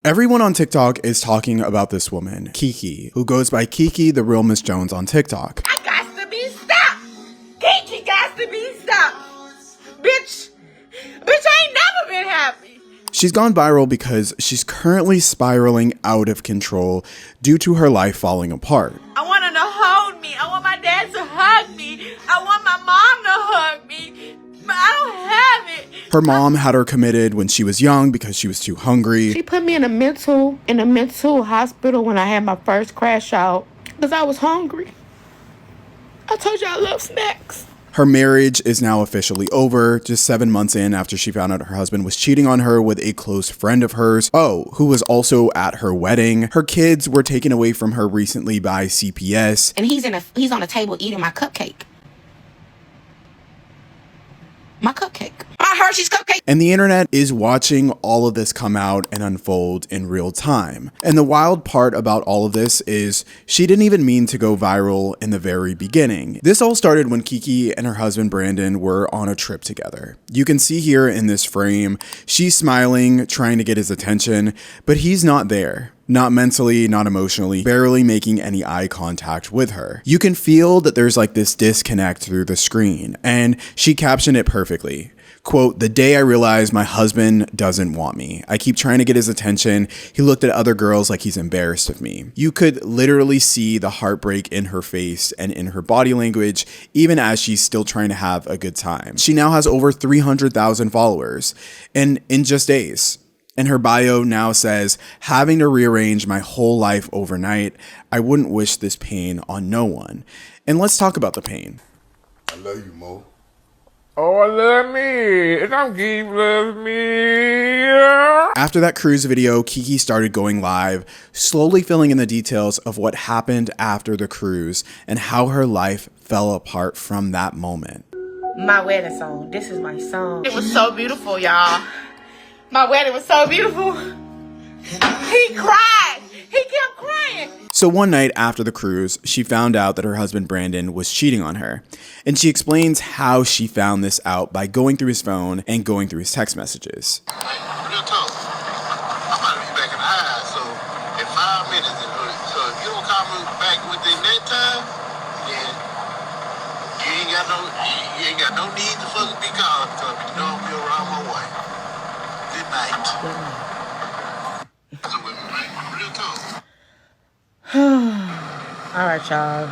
Everyone on TikTok is talking about this woman, Keke, who goes by Keke the Real Miss Jones on TikTok. I got to be stopped. Keke got to be stopped. Bitch, I ain't never been happy. She's gone viral because she's currently spiraling out of control due to her life falling apart. I want her to hold me. I want my dad to hug me. I want my mom to hug me. But I don't have it. Her mom had her committed when she was young because she was too hungry. She put me in a mental hospital when I had my first crash out because I was hungry. I told you I love snacks. Her marriage is now officially over, just 7 months in after she found out her husband was cheating on her with a close friend of hers, who was also at her wedding. Her kids were taken away from her recently by CPS. And he's on the table eating my cupcake. My cupcake. My Hershey's cupcake. And the internet is watching all of this come out and unfold in real time. And the wild part about all of this is she didn't even mean to go viral in the very beginning. This all started when Keke and her husband Brandon were on a trip together. You can see here in this frame, she's smiling, trying to get his attention, but he's not there. Not mentally, not emotionally, barely making any eye contact with her. You can feel that there's like this disconnect through the screen, and she captioned it perfectly. Quote, "The day I realized my husband doesn't want me. I keep trying to get his attention. He looked at other girls like he's embarrassed of me." You could literally see the heartbreak in her face and in her body language, even as she's still trying to have a good time. She now has over 300,000 followers, and in just days. And her bio now says, "Having to rearrange my whole life overnight, I wouldn't wish this pain on no one." And let's talk about the pain. I love you, Mo. Oh, I love me. And I'm keep loving me. After that cruise video, Keke started going live, slowly filling in the details of what happened after the cruise and how her life fell apart from that moment. My wedding song. This is my song. It was so beautiful, y'all. My wedding was so beautiful. He cried. He kept crying. So one night after the cruise, she found out that her husband Brandon was cheating on her. And she explains how she found this out by going through his phone and going through his text messages. Hey, real talk. I'm about to be back in the house, so in 5 minutes. So if you don't call me back within that time, then you ain't got no need to fucking be calling because you know I'll be around my wife. Good night. So with me, right? Real talk. All right, y'all.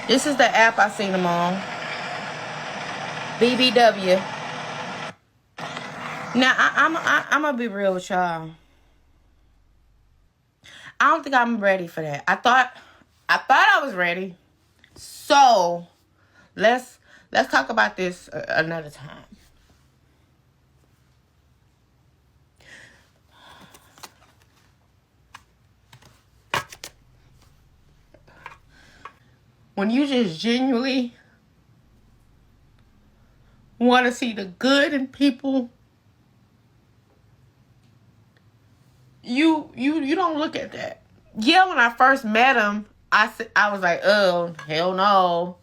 This is the app I seen them on. BBW. Now, I'm going to be real with y'all. I don't think I'm ready for that. I thought I was ready. So, let's talk about this another time. When you just genuinely want to see the good in people, you don't look at that. Yeah, when I first met him, I was like, oh, hell no.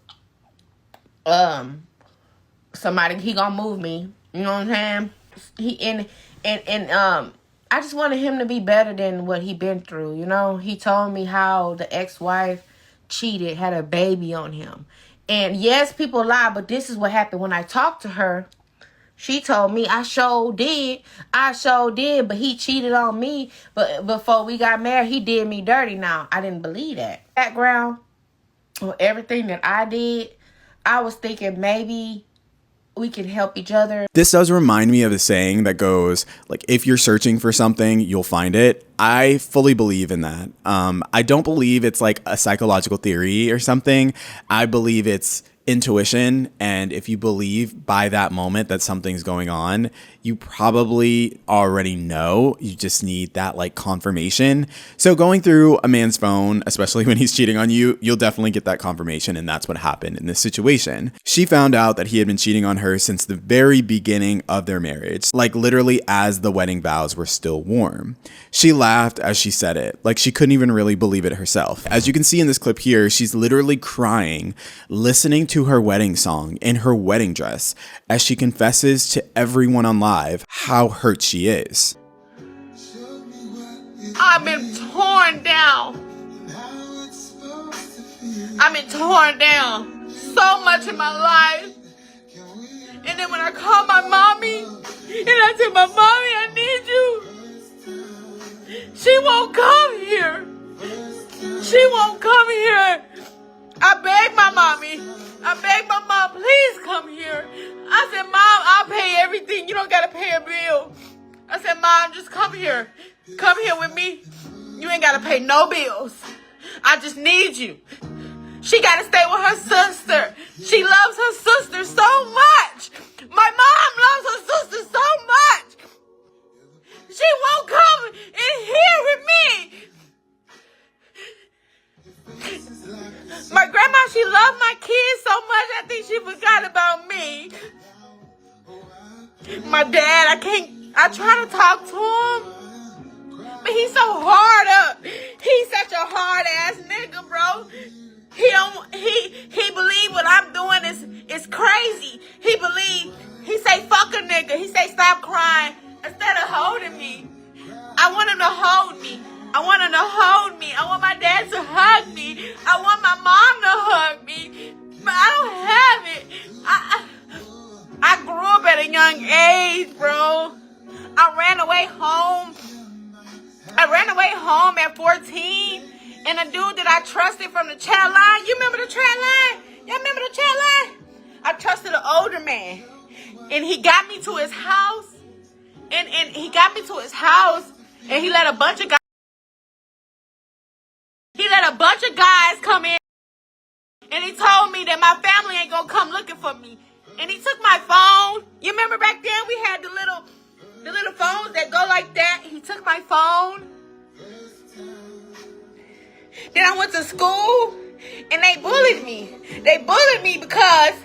Somebody, he gonna move me. You know what I'm saying? I just wanted him to be better than what he been through, you know? He told me how the ex-wife cheated, had a baby on him. And yes, people lie, but this is what happened when I talked to her. She told me I sure did, but he cheated on me. But before we got married, he did me dirty. Now, I didn't believe that. Background or everything that I did, I was thinking maybe we can help each other. This does remind me of a saying that goes, like, if you're searching for something, you'll find it. I fully believe in that. I don't believe it's like a psychological theory or something. I believe it's intuition, and if you believe by that moment that something's going on, you probably already know. You just need that like confirmation. So going through a man's phone, especially when he's cheating on you, you'll definitely get that confirmation, and that's what happened in this situation. She found out that he had been cheating on her since the very beginning of their marriage, like literally as the wedding vows were still warm. She laughed as she said it, like she couldn't even really believe it herself. As you can see in this clip here, she's literally crying, listening to her wedding song in her wedding dress as she confesses to everyone on live live how hurt she is. I've been torn down. I've been torn down so much in my life. And then when I called my mommy, and I said, my mommy, I need you. She won't come here. She won't come here. I begged my mommy. I begged my mom, please come here. I said, Mom, I'll pay everything. You don't got to pay a bill. I said, Mom, just come here. Come here with me. You ain't got to pay no bills. I just need you. She got to stay with her sister. She loves her sister so much. My mom loves her sister so much. She won't come in here with me. My grandma, she loved my kids so much, I think she forgot about me. My dad, I try to talk to him, but he's so hard up. He's such a hard ass nigga, bro. He believe what I'm doing is crazy. He say fuck a nigga. He say stop crying instead of holding me. I want him to hold me. I want him to hold me. I want my dad to hug me. I want my mom to hug me. But I don't have it. I grew up at a young age, bro. I ran away home. I ran away home at 14. And a dude that I trusted from the chat line. You remember the chat line? Y'all remember the chat line? I trusted an older man. And he got me to his house. And he got me to his house. And he let a bunch of guys. He let a bunch of guys come in. And he told me that my family ain't gonna come looking for me. And he took my phone. You remember back then we had the little phones that go like that. He took my phone. Then I went to school and they bullied me. They bullied me because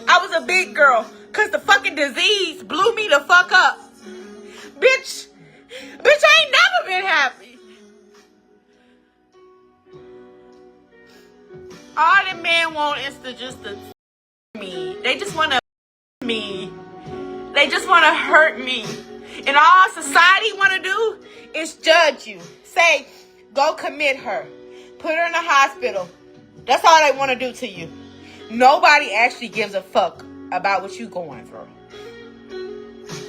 I was a big girl. Cause the fucking disease blew me the fuck up. Bitch, I ain't never been happy. All the men want is to me. They just want to me. They just want to hurt me. And all society want to do is judge you. Say, go commit her. Put her in the hospital. That's all they want to do to you. Nobody actually gives a fuck about what you going through.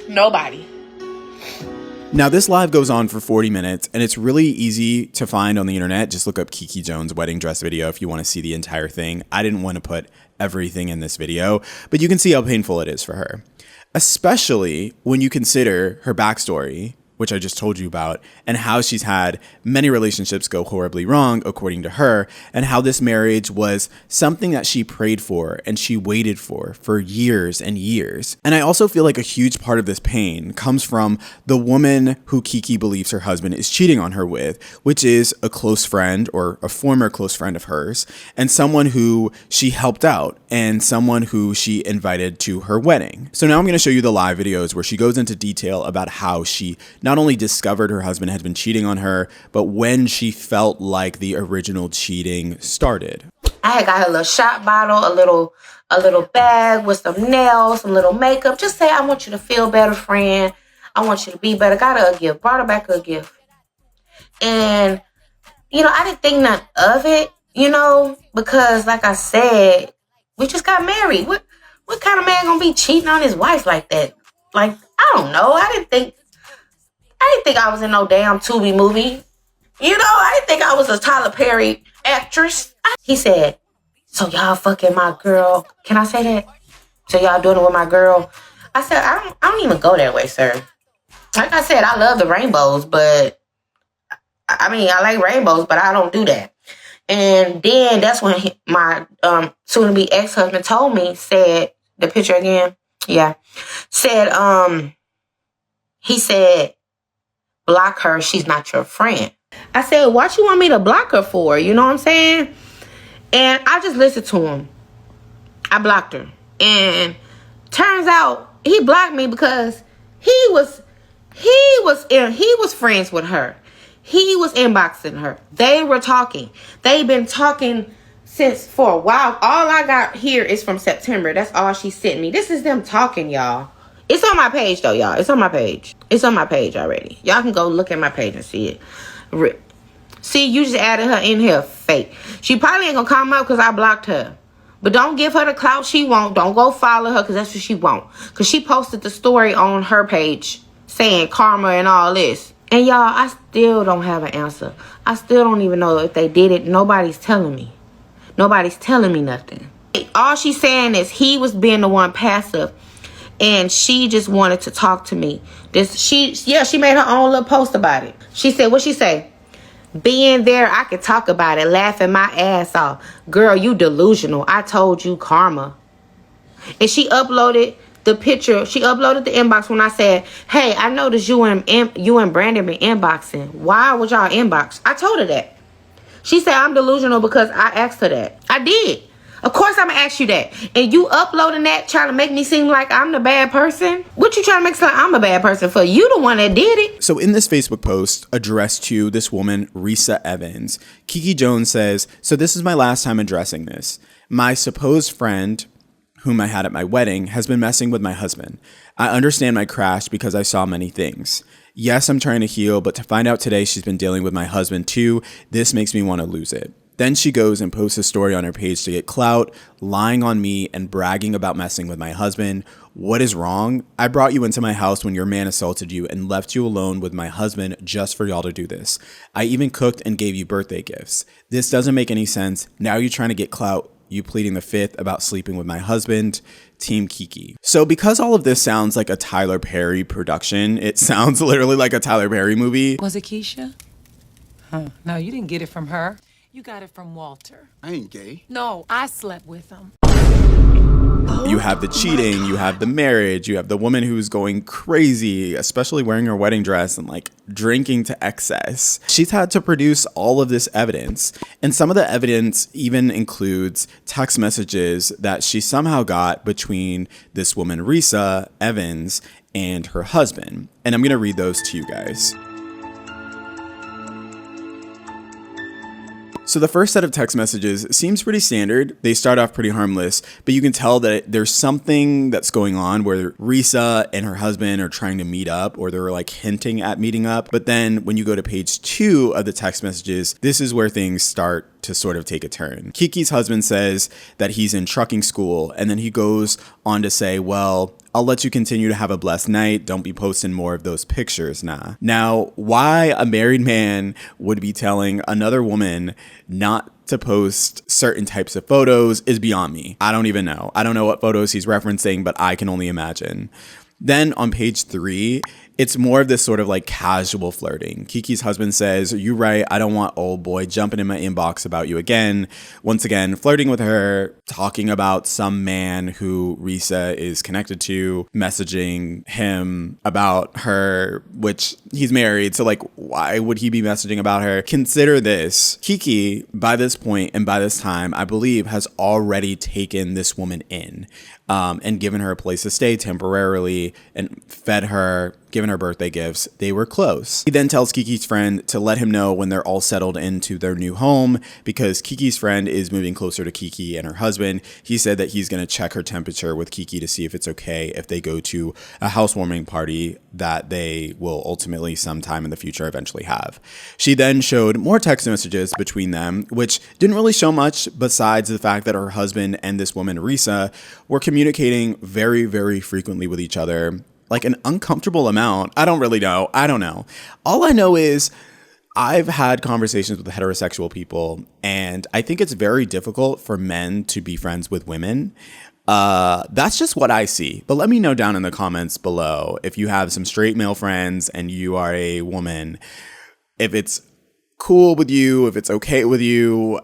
Nobody. Now, this live goes on for 40 minutes, and it's really easy to find on the internet. Just look up Keke Jones wedding dress video if you want to see the entire thing. I didn't want to put everything in this video, but you can see how painful it is for her, especially when you consider her backstory, which I just told you about, and how she's had many relationships go horribly wrong, according to her, and how this marriage was something that she prayed for and she waited for years and years. And I also feel like a huge part of this pain comes from the woman who Keke believes her husband is cheating on her with, which is a close friend or a former close friend of hers, and someone who she helped out and someone who she invited to her wedding. So now I'm going to show you the live videos where she goes into detail about how she not only discovered her husband had been cheating on her, but when she felt like the original cheating started. I had got her a little shot bottle, a little bag with some nails, some little makeup. Just say, I want you to feel better, friend. I want you to be better. Got her a gift. Brought her back a gift. And, I didn't think nothing of it, because like I said, we just got married. What kind of man gonna be cheating on his wife like that? Like, I don't know. I didn't think I was in no damn Tubi movie. I didn't think I was a Tyler Perry actress. He said, so y'all fucking my girl. Can I say that? So y'all doing it with my girl? I said, I don't even go that way, sir. Like I said, I love the rainbows, but I like rainbows, but I don't do that. And then that's when my soon-to-be ex-husband told me, said, the picture again? Yeah. He said, block her, she's not your friend. I said, what you want me to block her for? You know what I'm saying? And I just listened to him. I blocked her. And turns out he blocked me because he was friends with her. He was inboxing her. They were talking. They've been talking for a while. All I got here is from September. That's all she sent me. This is them talking, y'all. It's on my page though, y'all. It's on my page. It's on my page already. Y'all can go look at my page and see it. See, you just added her in here, fake. She probably ain't gonna come up because I blocked her. But don't give her the clout she want. Don't go follow her because that's what she want. Because she posted the story on her page saying karma and all this. And y'all, I still don't have an answer. I still don't even know if they did it. Nobody's telling me. Nobody's telling me nothing. All she's saying is he was being the one passive. And she just wanted to talk to me. She made her own little post about it. She said, what she say? Being there, I could talk about it, laughing my ass off. Girl, you delusional. I told you karma. And she uploaded the picture. She uploaded the inbox when I said, hey, I noticed you and Brandon been inboxing. Why would y'all inbox? I told her that. She said I'm delusional because I asked her that. I did. Of course I'm going to ask you that. And you uploading that trying to make me seem like I'm the bad person? What you trying to make seem like I'm a bad person for? You the one that did it. So in this Facebook post addressed to this woman, Risa Evans, Keke Jones says, so this is my last time addressing this. My supposed friend, whom I had at my wedding, has been messing with my husband. I understand my crash because I saw many things. Yes, I'm trying to heal, but to find out today she's been dealing with my husband too, this makes me want to lose it. Then she goes and posts a story on her page to get clout, lying on me and bragging about messing with my husband. What is wrong? I brought you into my house when your man assaulted you and left you alone with my husband just for y'all to do this. I even cooked and gave you birthday gifts. This doesn't make any sense. Now you're trying to get clout. You pleading the fifth about sleeping with my husband. Team Keke. So because all of this sounds like a Tyler Perry production, it sounds literally like a Tyler Perry movie. Was it Keisha? Huh. No, you didn't get it from her. You got it from Walter. I ain't gay. No, I slept with him. You have the cheating, you have the marriage, you have the woman who's going crazy, especially wearing her wedding dress and like drinking to excess. She's had to produce all of this evidence. And some of the evidence even includes text messages that she somehow got between this woman, Risa Evans, and her husband. And I'm going to read those to you guys. So the first set of text messages seems pretty standard. They start off pretty harmless, but you can tell that there's something that's going on where Risa and her husband are trying to meet up, or they're like hinting at meeting up. But then when you go to page 2 of the text messages, this is where things start to sort of take a turn. Keke's husband says that he's in trucking school, and then he goes on to say, well, I'll let you continue to have a blessed night. Don't be posting more of those pictures, nah. Now, why a married man would be telling another woman not to post certain types of photos is beyond me. I don't even know. I don't know what photos he's referencing, but I can only imagine. Then on page 3, it's more of this sort of like casual flirting. Keke's husband says, you right, I don't want old boy jumping in my inbox about you again. Once again, flirting with her, talking about some man who Risa is connected to, messaging him about her, which he's married. So like, why would he be messaging about her? Consider this. Keke, by this point and by this time, I believe, has already taken this woman in and given her a place to stay temporarily and fed her, given her birthday gifts. They were close. He then tells Keke's friend to let him know when they're all settled into their new home, because Keke's friend is moving closer to Keke and her husband. He said that he's going to check her temperature with Keke to see if it's okay if they go to a housewarming party that they will ultimately sometime in the future eventually have. She then showed more text messages between them, which didn't really show much besides the fact that her husband and this woman, Risa, were communicating very, very frequently with each other. Like an uncomfortable amount. I don't really know. I don't know. All I know is I've had conversations with heterosexual people, and I think it's very difficult for men to be friends with women. That's just what I see. But let me know down in the comments below if you have some straight male friends and you are a woman, if it's cool with you, if it's okay with you.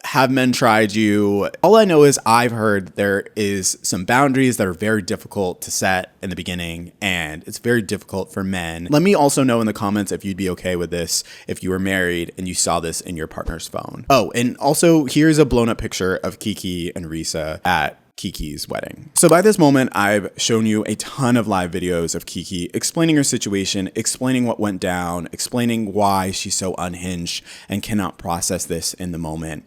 Have men tried you? All I know is I've heard there is some boundaries that are very difficult to set in the beginning, and it's very difficult for men. Let me also know in the comments if you'd be okay with this if you were married and you saw this in your partner's phone. Oh, and also here's a blown up picture of Keke and Risa at Keke's wedding. So by this moment, I've shown you a ton of live videos of Keke explaining her situation, explaining what went down, explaining why she's so unhinged and cannot process this in the moment.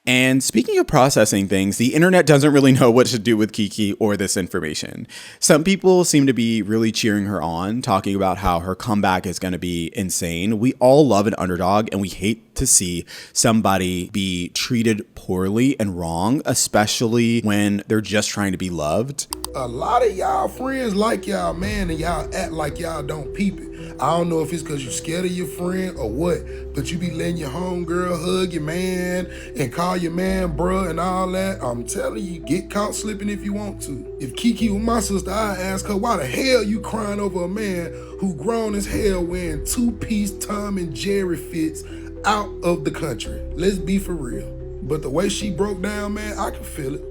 And speaking of processing things, the internet doesn't really know what to do with Keke or this information. Some people seem to be really cheering her on, talking about how her comeback is going to be insane. We all love an underdog, and we hate to see somebody be treated poorly and wrong, especially when they're just trying to be loved. A lot of y'all friends like y'all man and y'all act like y'all don't peep it. I don't know if it's because you're scared of your friend or what, but you be letting your homegirl hug your man and call your man bruh and all that. I'm telling you, get caught slipping if you want to. If Keke was my sister, I'd ask her, why the hell you crying over a man who grown as hell wearing two-piece Tom and Jerry fits out of the country? Let's be for real. But the way she broke down, man, I can feel it.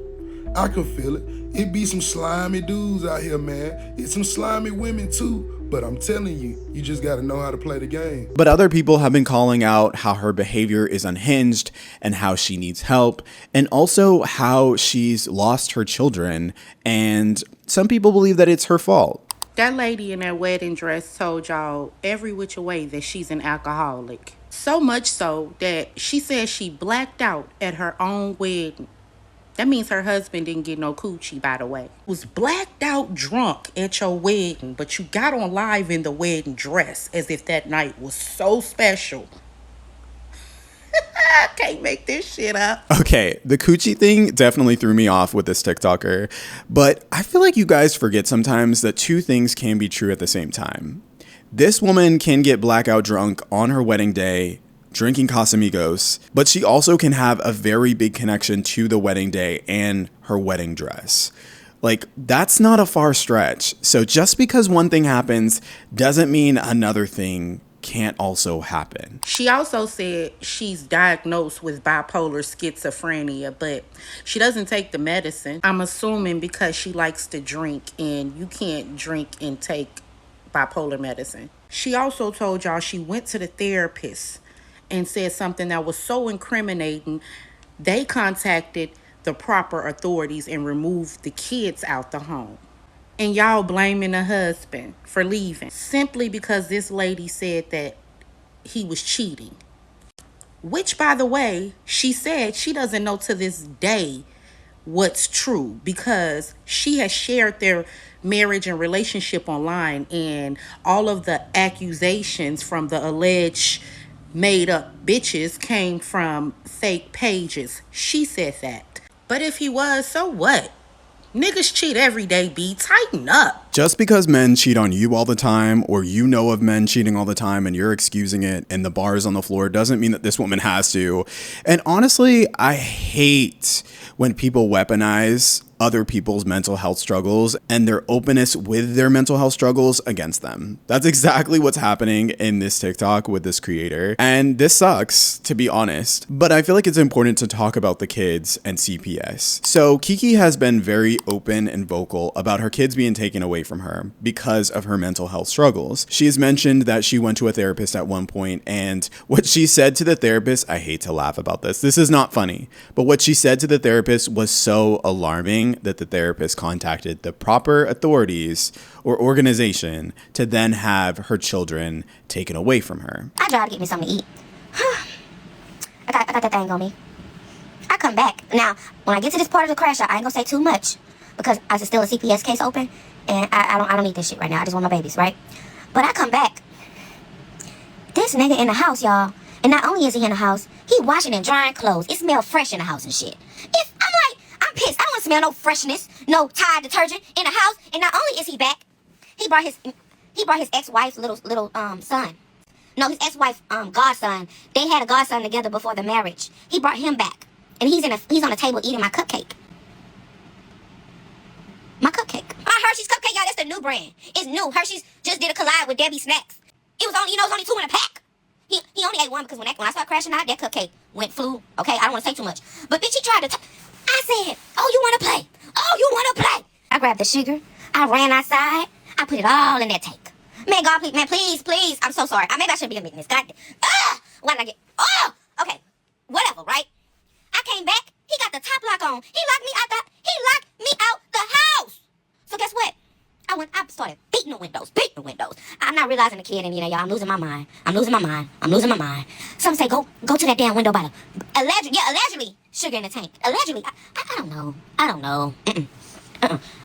I can feel it. It be some slimy dudes out here, man. It's some slimy women too. But I'm telling you, you just got to know how to play the game. But other people have been calling out how her behavior is unhinged and how she needs help, and also how she's lost her children. And some people believe that it's her fault. That lady in that wedding dress told y'all every which way that she's an alcoholic. So much so that she said she blacked out at her own wedding. That means her husband didn't get no coochie, by the way. Was blacked out drunk at your wedding, but you got on live in the wedding dress as if that night was so special. I can't make this shit up. Okay, the coochie thing definitely threw me off with this TikToker, but I feel like you guys forget sometimes that two things can be true at the same time. This woman can get blackout drunk on her wedding day, drinking Casamigos, but she also can have a very big connection to the wedding day and her wedding dress. Like, that's not a far stretch. So just because one thing happens doesn't mean another thing can't also happen. She also said she's diagnosed with bipolar schizophrenia, but she doesn't take the medicine. I'm assuming because she likes to drink, and you can't drink and take bipolar medicine. She also told y'all she went to the therapist and said something that was so incriminating, they contacted the proper authorities and removed the kids out the home. And y'all blaming the husband for leaving simply because this lady said that he was cheating. Which, by the way, she said she doesn't know to this day what's true because she has shared their marriage and relationship online, and all of the accusations from the alleged made up bitches came from fake pages. She said that. But if he was, so what? Niggas cheat every day, B. Tighten up. Just because men cheat on you all the time, or you know of men cheating all the time and you're excusing it and the bar is on the floor, doesn't mean that this woman has to. And honestly, I hate when people weaponize other people's mental health struggles and their openness with their mental health struggles against them. That's exactly what's happening in this TikTok with this creator. And this sucks, to be honest. But I feel like it's important to talk about the kids and CPS. So Keke has been very open and vocal about her kids being taken away from her because of her mental health struggles. She has mentioned that she went to a therapist at one point, and what she said to the therapist, I hate to laugh about this. This is not funny, but what she said to the therapist was so alarming that the therapist contacted the proper authorities or organization to then have her children taken away from her. I drive to get me something to eat. I got that thing on me. I come back. Now, when I get to this part of the crash, I ain't gonna say too much because I still a CPS case open, and I don't need this shit right now. I just want my babies, right? But I come back. This nigga in the house, y'all, and not only is he in the house, he washing and drying clothes. It smells fresh in the house and shit. I'm pissed. I don't want to smell no freshness, no Tide detergent in the house. And not only is he back, he brought his ex-wife's little son. No, his ex-wife godson. They had a godson together before the marriage. He brought him back, and he's on the table eating my cupcake. My cupcake. Hershey's cupcake, y'all. That's the new brand. It's new. Hershey's just did a collab with Debbie Snacks. It was only 2 in a pack. He only ate one because when I started crashing out, that cupcake flew. Okay, I don't want to say too much, but bitch, he tried to. I said, oh, you want to play? Oh, you want to play? I grabbed the sugar. I ran outside. I put it all in that tank. Man, God, please, please. I'm so sorry. Maybe I shouldn't be admitting this. God, why did I get? Oh, okay, whatever, right? I came back. He got the top lock on. He locked me out the house. So guess what? I started beating the windows. I'm not realizing the kid in me, y'all. I'm losing my mind. I'm losing my mind. Some say go to that damn window by the allegedly sugar in the tank. Allegedly, I don't know.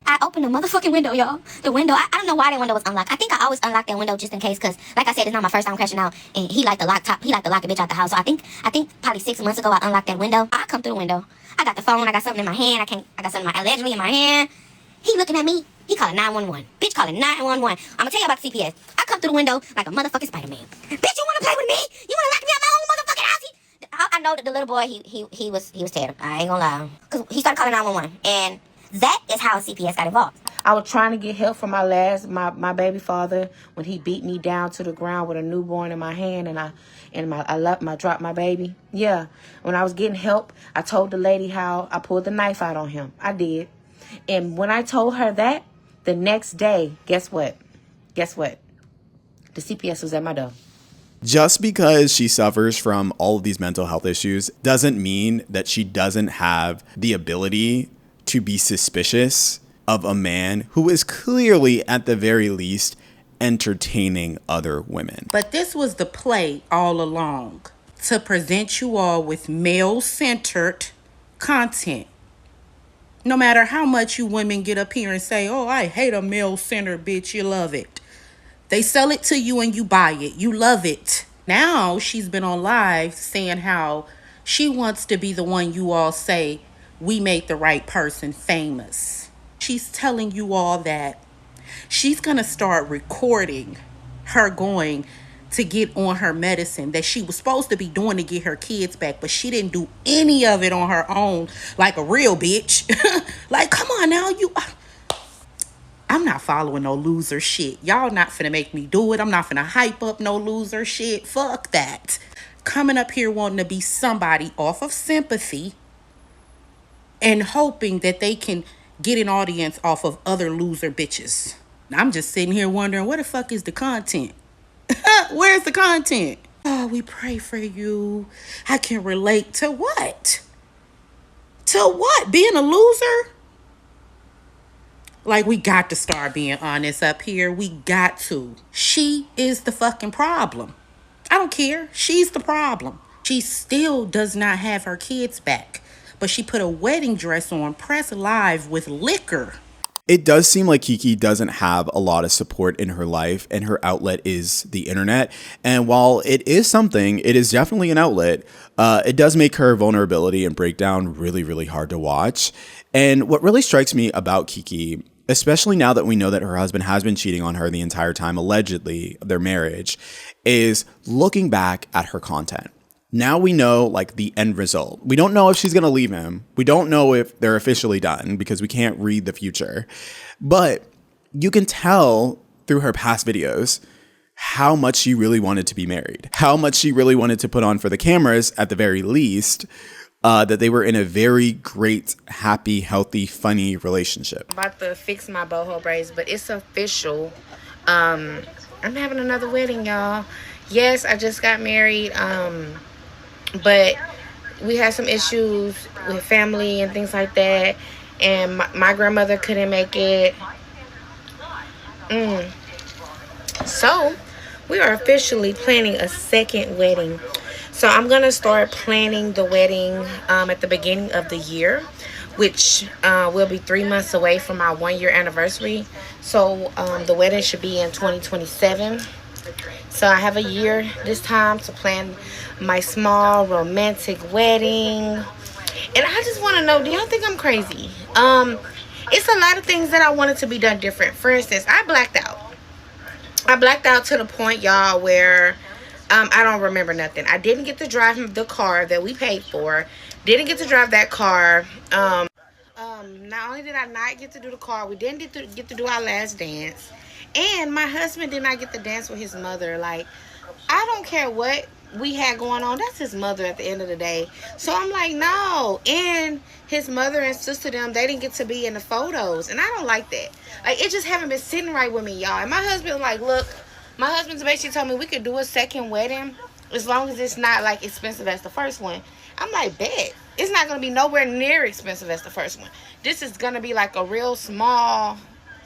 I opened the motherfucking window, y'all. The window, I don't know why that window was unlocked. I think I always unlock that window just in case, because, like I said, it's not my first time crashing out, and he liked to lock a bitch out the house. So I think probably 6 months ago I unlocked that window. I come through the window. I got the phone. I got something in my hand. I got something allegedly in my hand. He looking at me. He calling 911. Bitch calling 911. I'm gonna tell you about the CPS. I come through the window like a motherfucking Spider-Man. Bitch, you wanna play with me? You wanna lock me out my own motherfucking house? I know that the little boy, he was scared. I ain't gonna lie. Cause he started calling 911. And that is how CPS got involved. I was trying to get help from my baby father when he beat me down to the ground with a newborn in my hand, and I dropped my baby. Yeah, when I was getting help, I told the lady how I pulled the knife out on him. I did, and when I told her that, the next day, guess what? The CPS was at my door. Just because she suffers from all of these mental health issues doesn't mean that she doesn't have the ability to be suspicious of a man who is clearly, at the very least, entertaining other women. But this was the play all along, to present you all with male-centered content. No matter how much you women get up here and say, oh, I hate a male-centered bitch, you love it. They sell it to you and you buy it. You love it. Now she's been on live saying how she wants to be the one you all say, we made the right person famous. She's telling you all that she's going to start recording her going to get on her medicine that she was supposed to be doing to get her kids back, but she didn't do any of it on her own like a real bitch. Like, come on now, I'm not following no loser shit. Y'all not finna make me do it. I'm not finna hype up no loser shit. Fuck that. Coming up here wanting to be somebody off of sympathy and hoping that they can get an audience off of other loser bitches. I'm just sitting here wondering, what the fuck is the content? Where's the content? Oh, we pray for you. I can relate to what? To what? Being a loser? Like, we got to start being honest up here. We got to. She is the fucking problem. I don't care. She's the problem. She still does not have her kids back. But she put a wedding dress on, press live with liquor. It does seem like Keke doesn't have a lot of support in her life, and her outlet is the internet. And while it is something, it is definitely an outlet. It does make her vulnerability and breakdown really, really hard to watch. And what really strikes me about Keke, especially now that we know that her husband has been cheating on her the entire time, allegedly, of their marriage, is looking back at her content. Now we know, like, the end result. We don't know if she's going to leave him. We don't know if they're officially done because we can't read the future. But you can tell through her past videos how much she really wanted to be married, how much she really wanted to put on for the cameras, at the very least, that they were in a very great, happy, healthy, funny relationship. I'm about to fix my boho braids, but it's official. I'm having another wedding, y'all. Yes, I just got married. But we had some issues with family and things like that, and my grandmother couldn't make it. So we are officially planning a second wedding. So I'm gonna start planning the wedding at the beginning of the year, which will be 3 months away from our 1-year anniversary. So the wedding should be in 2027. So I have a year this time to plan my small romantic wedding. And I just want to know, do y'all think I'm crazy? It's a lot of things that I wanted to be done different. For instance, I blacked out. I blacked out to the point, y'all, where I don't remember nothing. I didn't get to drive the car that we paid for. Didn't get to drive that car. Not only did I not get to do the car, we didn't get to do our last dance. And my husband did not get to dance with his mother. Like, I don't care what we had going on. That's his mother at the end of the day. So I'm like, no. And his mother and sister, they didn't get to be in the photos. And I don't like that. Like, it just haven't been sitting right with me, y'all. And my husband, like, look, my husband's basically told me we could do a second wedding as long as it's not, like, expensive as the first one. I'm like, bet. It's not going to be nowhere near expensive as the first one. This is going to be, like, a real small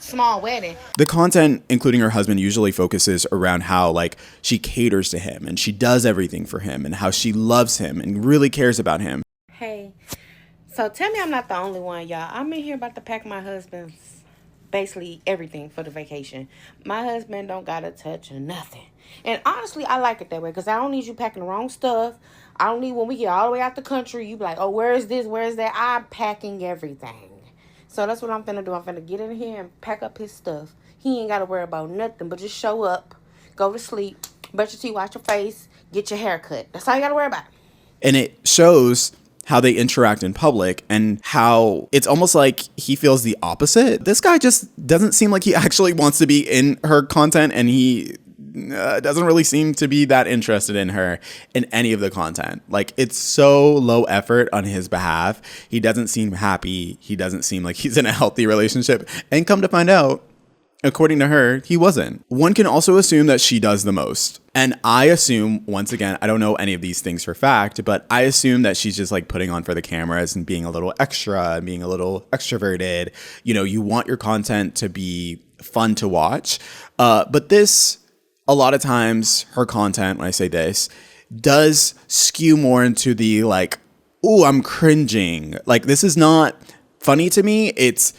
small wedding. The content, including her husband, usually focuses around how like she caters to him and she does everything for him and how she loves him and really cares about him. Hey, so tell me I'm not the only one, y'all. I'm in here about to pack my husband's basically everything for the vacation. My husband don't gotta touch nothing. And honestly, I like it that way because I don't need you packing the wrong stuff. I don't need when we get all the way out the country, you be like, oh, where is this? Where is that? I'm packing everything. So that's what I'm finna do. I'm finna get in here and pack up his stuff. He ain't gotta worry about nothing but just show up, go to sleep, brush your teeth, wash your face, get your hair cut. That's all you gotta worry about. And it shows how they interact in public and how it's almost like he feels the opposite. This guy just doesn't seem like he actually wants to be in her content, and he doesn't really seem to be that interested in her in any of the content. Like, it's so low effort on his behalf. He doesn't seem happy. He doesn't seem like he's in a healthy relationship. And come to find out, according to her, he wasn't. One can also assume that she does the most. And I assume, once again, I don't know any of these things for fact, but I assume that she's just like putting on for the cameras and being a little extra and being a little extroverted. You know, you want your content to be fun to watch. But this, a lot of times, her content, when I say this, does skew more into the like, ooh, I'm cringing. Like, this is not funny to me. It's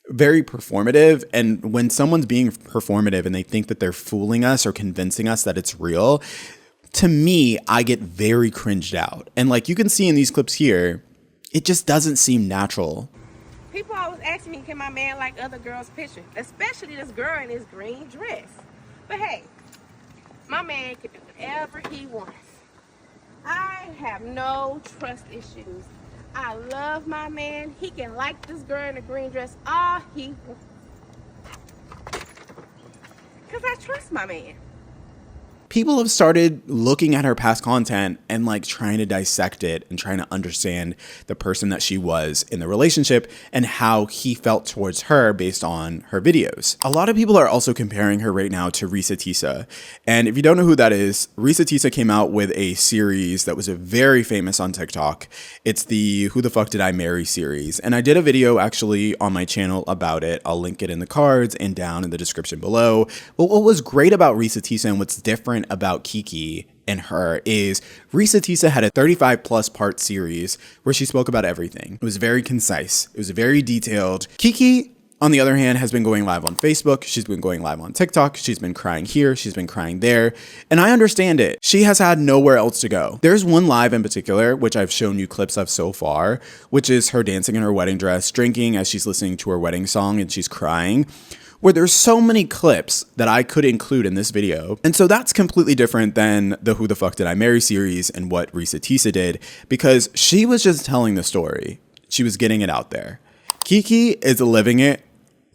very performative. And when someone's being performative and they think that they're fooling us or convincing us that it's real, to me, I get very cringed out. And like you can see in these clips here, it just doesn't seem natural. People always ask me, can my man like other girls' pictures? Especially this girl in his green dress. But hey, my man can do whatever he wants. I have no trust issues. I love my man. He can like this girl in the green dress all he wants. Because I trust my man. People have started looking at her past content and like trying to dissect it and trying to understand the person that she was in the relationship and how he felt towards her based on her videos. A lot of people are also comparing her right now to Risa Tisa. And if you don't know who that is, Risa Tisa came out with a series that was very famous on TikTok. It's the Who the Fuck Did I Marry series. And I did a video actually on my channel about it. I'll link it in the cards and down in the description below. But what was great about Risa Tisa and what's different about Keke and her is Risa Tisa had a 35+ part series where she spoke about everything. It was very concise. It was very detailed. Keke, on the other hand, has been going live on Facebook. She's been going live on TikTok. She's been crying here. She's been crying there. And I understand it. She has had nowhere else to go. There's one live in particular, which I've shown you clips of so far, which is her dancing in her wedding dress, drinking as she's listening to her wedding song and she's crying, where there's so many clips that I could include in this video. And so that's completely different than the Who the Fuck Did I Marry series and what Risa Tisa did, because she was just telling the story. She was getting it out there. Keke is living it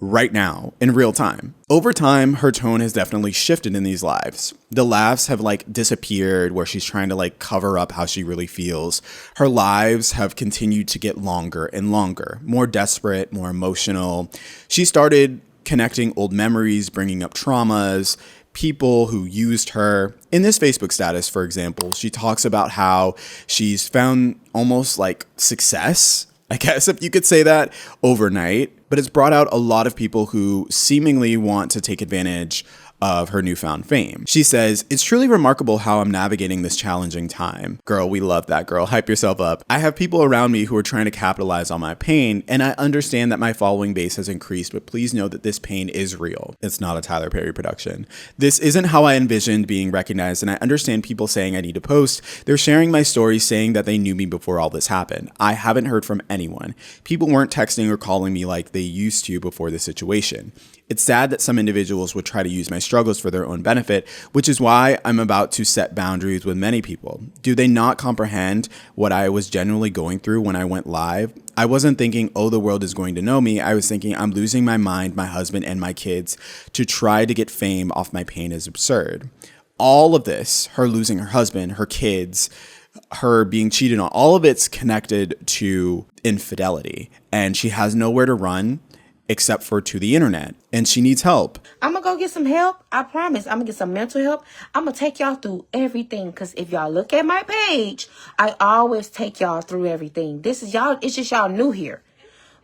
right now in real time. Over time, her tone has definitely shifted in these lives. The laughs have like disappeared where she's trying to like cover up how she really feels. Her lives have continued to get longer and longer, more desperate, more emotional. She started connecting old memories, bringing up traumas, people who used her. In this Facebook status, for example, she talks about how she's found almost like success, I guess if you could say that, overnight, but it's brought out a lot of people who seemingly want to take advantage of her newfound fame. She says, "It's truly remarkable how I'm navigating this challenging time." Girl, we love that, girl. Hype yourself up. "I have people around me who are trying to capitalize on my pain, and I understand that my following base has increased, but please know that this pain is real." It's not a Tyler Perry production. "This isn't how I envisioned being recognized, and I understand people saying I need to post. They're sharing my story, saying that they knew me before all this happened. I haven't heard from anyone. People weren't texting or calling me like they used to before the situation. It's sad that some individuals would try to use my struggles for their own benefit, which is why I'm about to set boundaries with many people. Do they not comprehend what I was genuinely going through when I went live? I wasn't thinking, oh, the world is going to know me. I was thinking I'm losing my mind, my husband, and my kids. To try to get fame off my pain is absurd." All of this, her losing her husband, her kids, her being cheated on, all of it's connected to infidelity. And she has nowhere to run except for to the internet, and she needs help. I'm gonna go get some help. I promise. I'm gonna get some mental help. I'm gonna take y'all through everything, because if y'all look at my page, I always take y'all through everything. This is y'all, it's just y'all new here.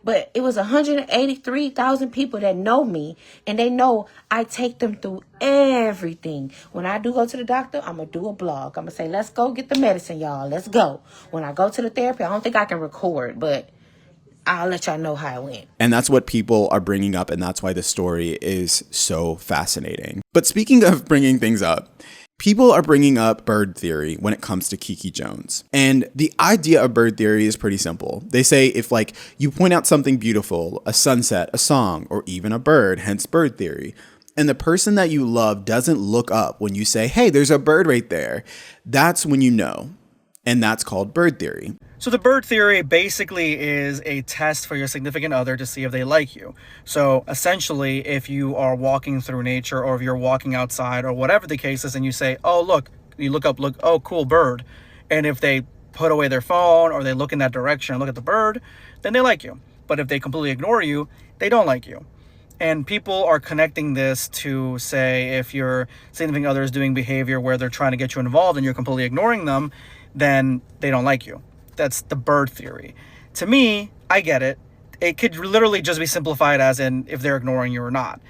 But it was 183,000 people that know me, and they know I take them through everything. When I do go to the doctor, I'm going to do a blog. I'm going to say, let's go get the medicine, y'all. Let's go. When I go to the therapy, I don't think I can record, but I'll let y'all know how it went. And that's what people are bringing up, and that's why the story is so fascinating. But speaking of bringing things up, people are bringing up bird theory when it comes to Keke Jones. And the idea of bird theory is pretty simple. They say if like you point out something beautiful, a sunset, a song, or even a bird, hence bird theory, and the person that you love doesn't look up when you say, hey, there's a bird right there, that's when you know. And that's called bird theory. So the bird theory basically is a test for your significant other to see if they like you. So essentially, if you are walking through nature or if you're walking outside or whatever the case is and you say, oh, look, you look up, look, oh, cool bird. And if they put away their phone or they look in that direction and look at the bird, then they like you. But if they completely ignore you, they don't like you. And people are connecting this to, say, if your significant other is doing behavior where they're trying to get you involved and you're completely ignoring them, then they don't like you. That's the bird theory. To me, I get it. It could literally just be simplified as in if they're ignoring you or not.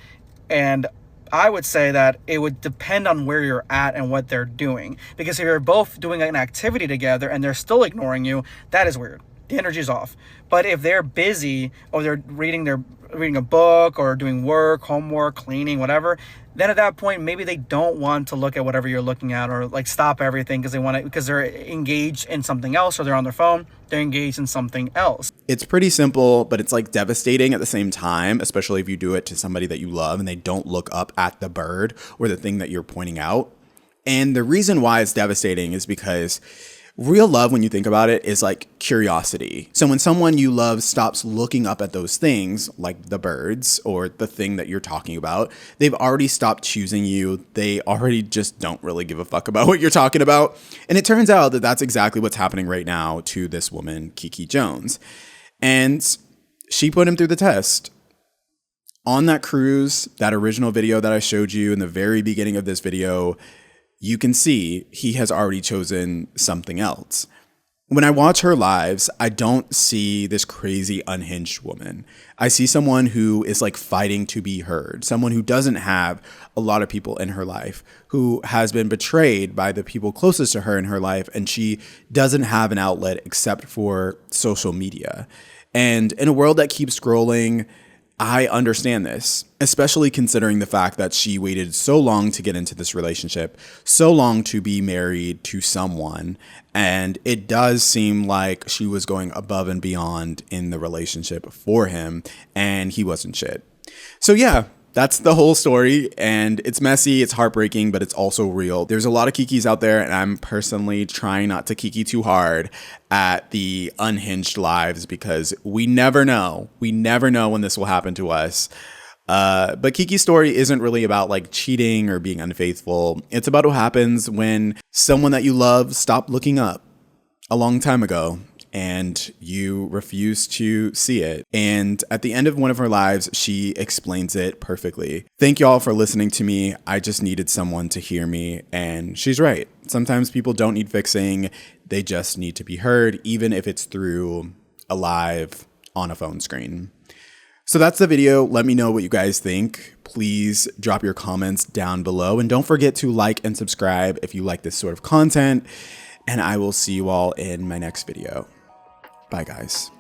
And I would say that it would depend on where you're at and what they're doing. Because if you're both doing an activity together and they're still ignoring you, that is weird. The energy's off. But if they're busy or they're reading a book or doing work, homework, cleaning, whatever, then at that point maybe they don't want to look at whatever you're looking at or like stop everything because they're engaged in something else, or they're on their phone, they're engaged in something else. It's pretty simple, but it's like devastating at the same time, especially if you do it to somebody that you love and they don't look up at the bird or the thing that you're pointing out. And the reason why it's devastating is because real love, when you think about it, is like curiosity. So when someone you love stops looking up at those things, like the birds or the thing that you're talking about, they've already stopped choosing you. They already just don't really give a fuck about what you're talking about. And it turns out that that's exactly what's happening right now to this woman, Keke Jones. And she put him through the test. On that cruise, that original video that I showed you in the very beginning of this video, you can see he has already chosen something else. When I watch her lives, I don't see this crazy unhinged woman. I see someone who is like fighting to be heard, someone who doesn't have a lot of people in her life, who has been betrayed by the people closest to her in her life, and she doesn't have an outlet except for social media. And in a world that keeps scrolling, I understand this, especially considering the fact that she waited so long to get into this relationship, so long to be married to someone, and it does seem like she was going above and beyond in the relationship for him, and he wasn't shit. So yeah, that's the whole story, and it's messy, it's heartbreaking, but it's also real. There's a lot of Kekes out there, and I'm personally trying not to Keke too hard at the unhinged lives because we never know. We never know when this will happen to us. But Keke's story isn't really about like cheating or being unfaithful. It's about what happens when someone that you love stopped looking up a long time ago, and you refuse to see it. And at the end of one of her lives, she explains it perfectly. Thank y'all for listening to me. I just needed someone to hear me, and she's right. Sometimes people don't need fixing. They just need to be heard, even if it's through a live on a phone screen. So that's the video. Let me know what you guys think. Please drop your comments down below, and don't forget to like and subscribe if you like this sort of content. And I will see you all in my next video. Bye, guys.